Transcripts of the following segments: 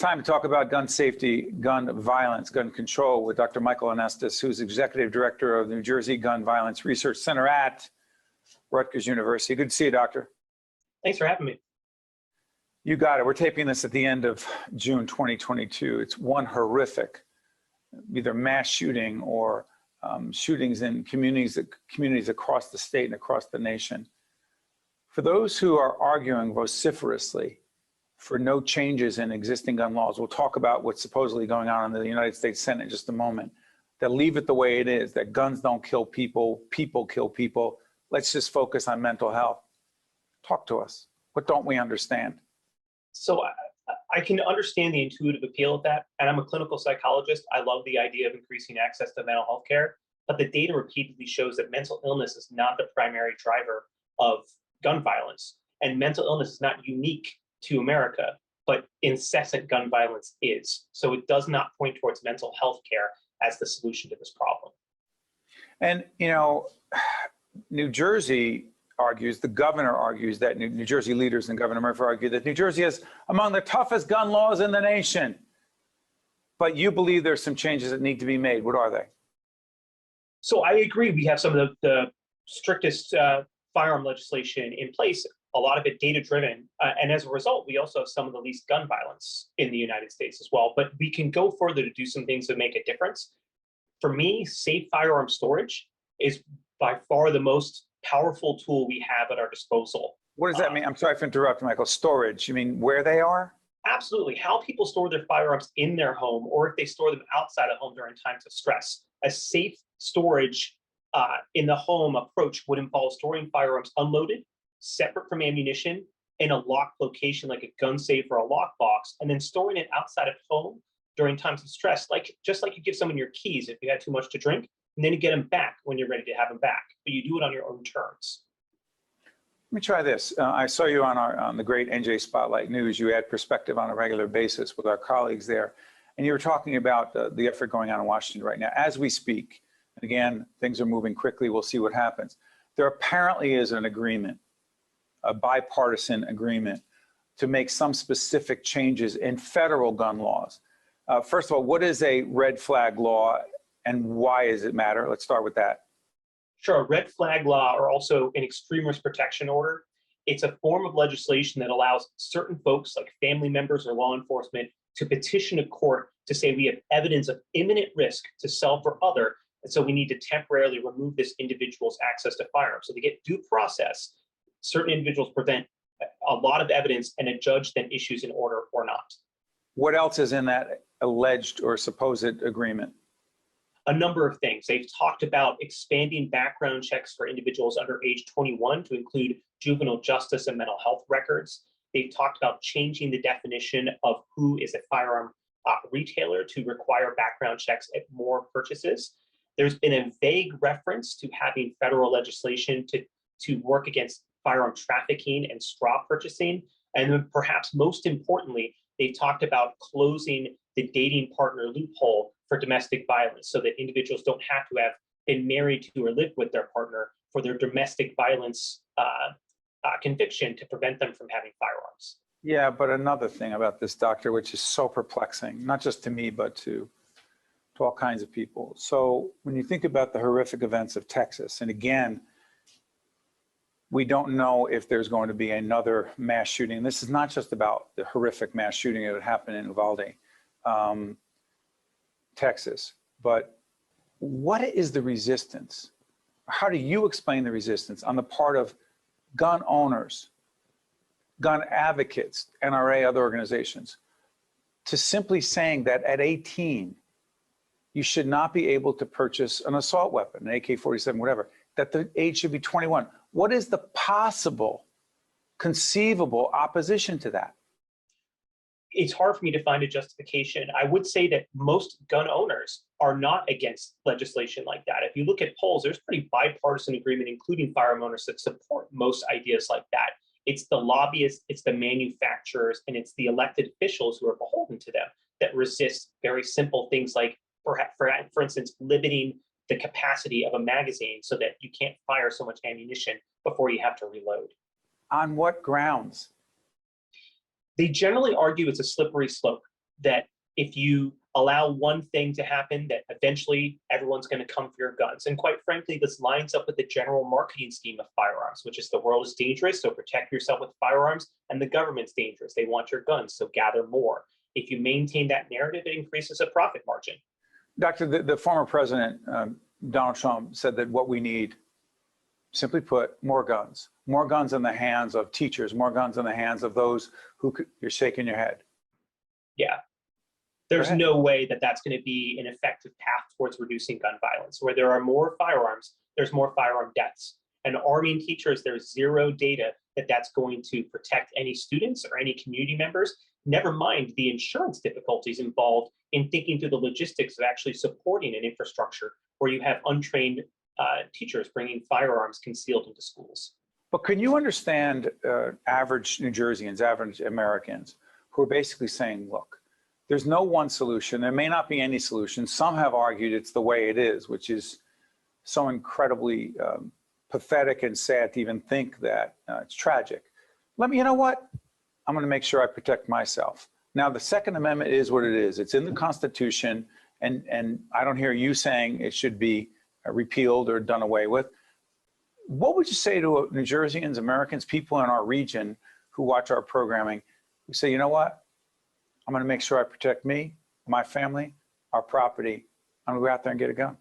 Time to talk about gun safety, gun violence, gun control with Dr. Michael Anestis, who's Executive Director of the New Jersey Gun Violence Research Center at Rutgers University. Good to see you, Doctor. Thanks for having me. You got it. We're taping this at the end of June 2022. It's one horrific, either mass shooting or shootings in communities across the state and across the nation. For those who are arguing vociferously for no changes in existing gun laws, we'll talk about what's supposedly going on in the United States Senate in just a moment, that leave it the way it is, that guns don't kill people, people kill people. Let's just focus on mental health. Talk to us. What don't we understand? So I can understand the intuitive appeal of that, and I'm a clinical psychologist. I love the idea of increasing access to mental health care, but the data repeatedly shows that mental illness is not the primary driver of gun violence, and mental illness is not unique to America, but incessant gun violence is. So it does not point towards mental health care as the solution to this problem. And, you know, New Jersey argues, the governor argues that New Jersey leaders and Governor Murphy argue that New Jersey is among the toughest gun laws in the nation. But you believe there's some changes that need to be made. What are they? So I agree. We have some of the strictest firearm legislation in place, a lot of it data-driven. And as a result, we also have some of the least gun violence in the United States as well. But we can go further to do some things that make a difference. For me, safe firearm storage is by far the most powerful tool we have at our disposal. What does that mean? I'm sorry for interrupting, Michael. Storage, you mean where they are? Absolutely. How people store their firearms in their home, or if they store them outside of home during times of stress. A safe storage in the home approach would involve storing firearms unloaded, separate from ammunition, in a locked location like a gun safe or a lockbox, and then storing it outside of home during times of stress, just like you give someone your keys if you had too much to drink, and then you get them back when you're ready to have them back, but you do it on your own terms. Let me try this. I saw you on the great NJ Spotlight News. You add perspective on a regular basis with our colleagues there, and you were talking about the effort going on in Washington right now. As we speak, and again, things are moving quickly. We'll see what happens. There apparently is an agreement, a bipartisan agreement, to make some specific changes in federal gun laws. First of all, what is a red flag law and why does it matter? Let's start with that. Sure, a red flag law, or also an extremist protection order. It's a form of legislation that allows certain folks, like family members or law enforcement, to petition a court to say we have evidence of imminent risk to self or other, and so we need to temporarily remove this individual's access to firearms. So to get due process, certain individuals present a lot of evidence, and a judge then issues an order or not. What else is in that alleged or supposed agreement? A number of things. They've talked about expanding background checks for individuals under age 21 to include juvenile justice and mental health records. They've talked about changing the definition of who is a firearm retailer to require background checks at more purchases. There's been a vague reference to having federal legislation to work against firearm trafficking and straw purchasing. And then perhaps most importantly, they've talked about closing the dating partner loophole for domestic violence so that individuals don't have to have been married to or lived with their partner for their domestic violence conviction to prevent them from having firearms. Yeah, but another thing about this, doctor, which is so perplexing, not just to me, but to all kinds of people. So when you think about the horrific events of Texas, and again, we don't know if there's going to be another mass shooting. This is not just about the horrific mass shooting that happened in Uvalde, Texas, but what is the resistance? How do you explain the resistance on the part of gun owners, gun advocates, NRA, other organizations, to simply saying that at 18, you should not be able to purchase an assault weapon, an AK-47, whatever, that the age should be 21. What is the possible, conceivable opposition to that? It's hard for me to find a justification. I would say that most gun owners are not against legislation like that. If you look at polls, there's pretty bipartisan agreement, including firearm owners, that support most ideas like that. It's the lobbyists, it's the manufacturers, and it's the elected officials who are beholden to them that resist very simple things like, for instance, limiting the capacity of a magazine so that you can't fire so much ammunition before you have to reload. On what grounds? They generally argue it's a slippery slope. that if you allow one thing to happen, that eventually everyone's going to come for your guns. And quite frankly, this lines up with the general marketing scheme of firearms, which is the world is dangerous, so protect yourself with firearms, and the government's dangerous. They want your guns, so gather more. If you maintain that narrative, it increases the profit margin. Doctor, the former president, Donald Trump, said that what we need, simply put, more guns in the hands of teachers, more guns in the hands of those who you're shaking your head. Yeah. There's no way that that's going to be an effective path towards reducing gun violence. Where there are more firearms, there's more firearm deaths. And arming teachers, there's zero data that that's going to protect any students or any community members, never mind the insurance difficulties involved in thinking through the logistics of actually supporting an infrastructure where you have untrained teachers bringing firearms concealed into schools. But can you understand average New Jerseyans, average Americans, who are basically saying, look, there's no one solution. There may not be any solution. Some have argued it's the way it is, which is so incredibly pathetic and sad to even think that. It's tragic. You know what? I'm going to make sure I protect myself. Now, the Second Amendment is what it is. It's in the Constitution, and I don't hear you saying it should be repealed or done away with. What would you say to New Jerseyans, Americans, people in our region who watch our programming, who say, you know what? I'm going to make sure I protect me, my family, our property. I'm going to go out there and get a gun.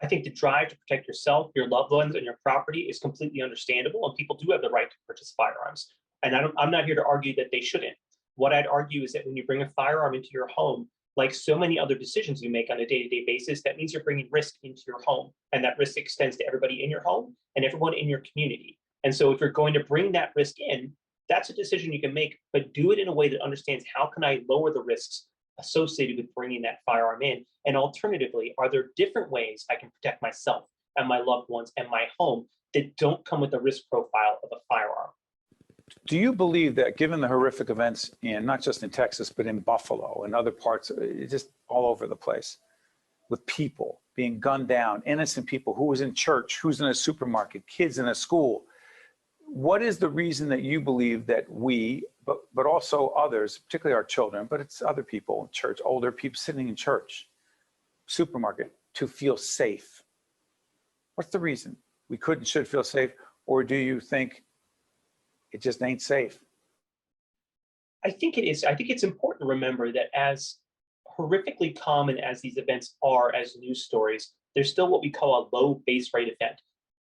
I think the drive to protect yourself, your loved ones, and your property is completely understandable, and people do have the right to purchase firearms. And I'm not here to argue that they shouldn't. What I'd argue is that when you bring a firearm into your home, like so many other decisions you make on a day-to-day basis, that means you're bringing risk into your home. And that risk extends to everybody in your home and everyone in your community. And so if you're going to bring that risk in, that's a decision you can make, but do it in a way that understands how can I lower the risks associated with bringing that firearm in? And alternatively, are there different ways I can protect myself and my loved ones and my home that don't come with the risk profile of a firearm? Do you believe that given the horrific events not just in Texas, but in Buffalo and other parts, just all over the place, with people being gunned down, innocent people, who was in church, who's in a supermarket, kids in a school, what is the reason that you believe that we, but also others, particularly our children, but it's other people in church, older people sitting in church, supermarket, to feel safe? What's the reason? We could and should feel safe, or do you think it just ain't safe? I think it is. I think it's important to remember that as horrifically common as these events are as news stories, there's still what we call a low base rate event.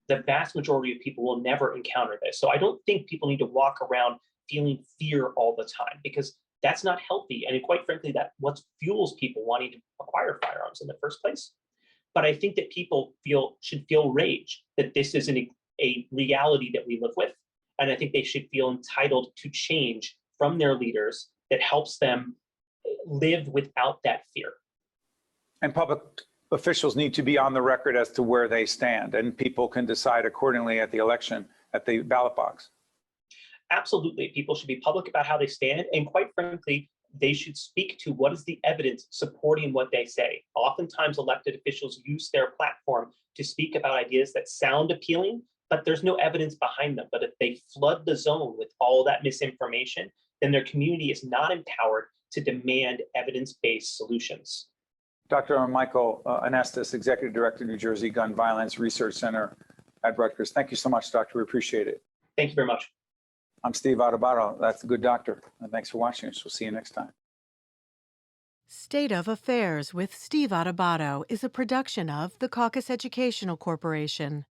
The vast majority of people will never encounter this. So I don't think people need to walk around feeling fear all the time, because that's not healthy. And quite frankly, that's what fuels people wanting to acquire firearms in the first place. But I think that people should feel rage that this isn't a reality that we live with. And I think they should feel entitled to change from their leaders that helps them live without that fear. And public officials need to be on the record as to where they stand, and people can decide accordingly at the election, at the ballot box. Absolutely. People should be public about how they stand. And quite frankly, they should speak to what is the evidence supporting what they say. Oftentimes, elected officials use their platform to speak about ideas that sound appealing, but there's no evidence behind them. But if they flood the zone with all that misinformation, then their community is not empowered to demand evidence-based solutions. Dr. Michael Anestis, Executive Director, New Jersey Gun Violence Research Center at Rutgers. Thank you so much, Doctor. We appreciate it. Thank you very much. I'm Steve Adubato. That's a good doctor. And thanks for watching us. We'll see you next time. State of Affairs with Steve Adubato is a production of the Caucus Educational Corporation.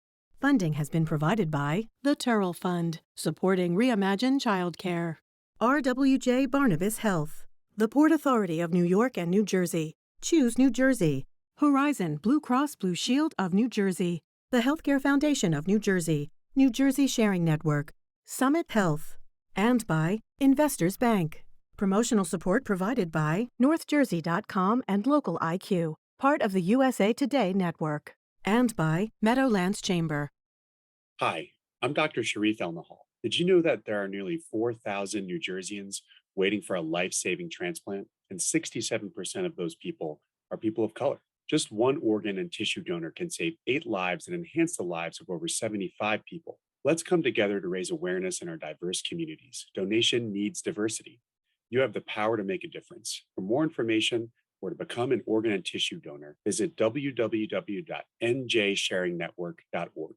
Funding has been provided by the Turrell Fund, supporting Reimagine Childcare, RWJ Barnabas Health, the Port Authority of New York and New Jersey, Choose New Jersey, Horizon Blue Cross Blue Shield of New Jersey, the Healthcare Foundation of New Jersey, New Jersey Sharing Network, Summit Health, and by Investors Bank. Promotional support provided by NorthJersey.com and Local IQ, part of the USA Today network, and by Meadowlands Chamber. Hi, I'm Dr. Sharif Elnahal. Did you know that there are nearly 4,000 New Jerseyans waiting for a life-saving transplant? And 67% of those people are people of color. Just one organ and tissue donor can save 8 lives and enhance the lives of over 75 people. Let's come together to raise awareness in our diverse communities. Donation needs diversity. You have the power to make a difference. For more information or to become an organ and tissue donor, visit www.njsharingnetwork.org.